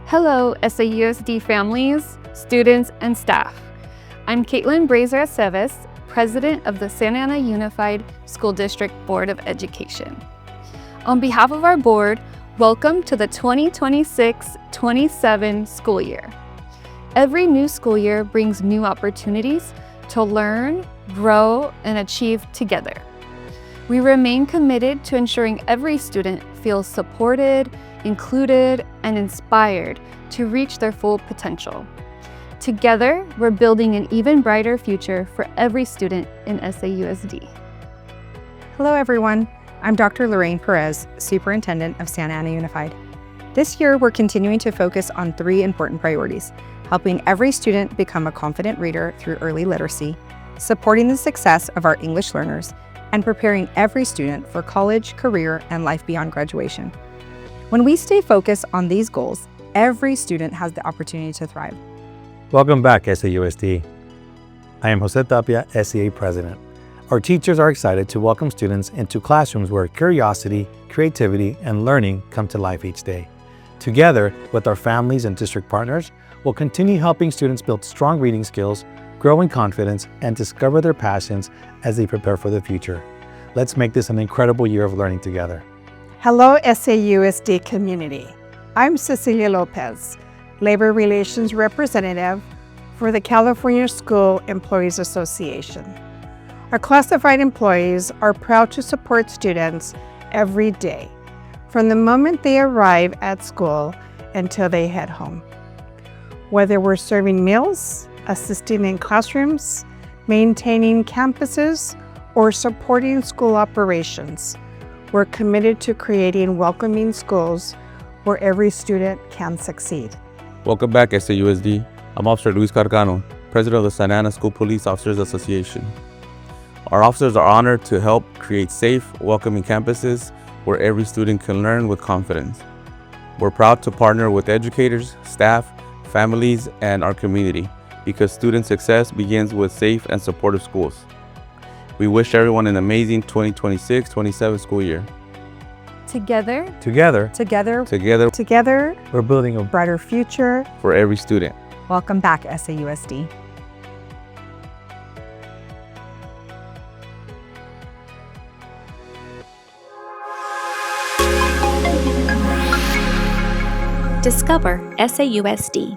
Hello, SAUSD families, students, and staff. I'm Katelyn Brazer Aceves, President of the Santa Ana Unified School District Board of Education. On behalf of our board, welcome to the 2026-27 school year. Every new school year brings new opportunities to learn, grow, and achieve together. We remain committed to ensuring every student feels supported, included, and inspired to reach their full potential. Together, we're building an even brighter future for every student in SAUSD. Hello everyone, I'm Dr. Lorraine Perez, Superintendent of Santa Ana Unified. This year, we're continuing to focus on 3 important priorities: helping every student become a confident reader through early literacy, supporting the success of our English learners, and preparing every student for college, career, and life beyond graduation. When we stay focused on these goals, every student has the opportunity to thrive. Welcome back, SAUSD. I am Jose Tapia, SAEA President. Our teachers are excited to welcome students into classrooms where curiosity, creativity, and learning come to life each day. Together with our families and district partners, we'll continue helping students build strong reading skills, grow in confidence, and discover their passions as they prepare for the future. Let's make this an incredible year of learning together. Hello, SAUSD community. I'm Cecilia Lopez, Labor Relations Representative for the California School Employees Association. Our classified employees are proud to support students every day, from the moment they arrive at school until they head home. Whether we're serving meals, assisting in classrooms, maintaining campuses, or supporting school operations, we're committed to creating welcoming schools where every student can succeed. Welcome back, SAUSD. I'm Officer Luis Carcano, President of the Santa Ana School Police Officers Association. Our officers are honored to help create safe, welcoming campuses where every student can learn with confidence. We're proud to partner with educators, staff, families, and our community because student success begins with safe and supportive schools. We wish everyone an amazing 2026-27 school year. Together, We're building a Brighter future. For every student. Welcome back, SAUSD. Discover SAUSD.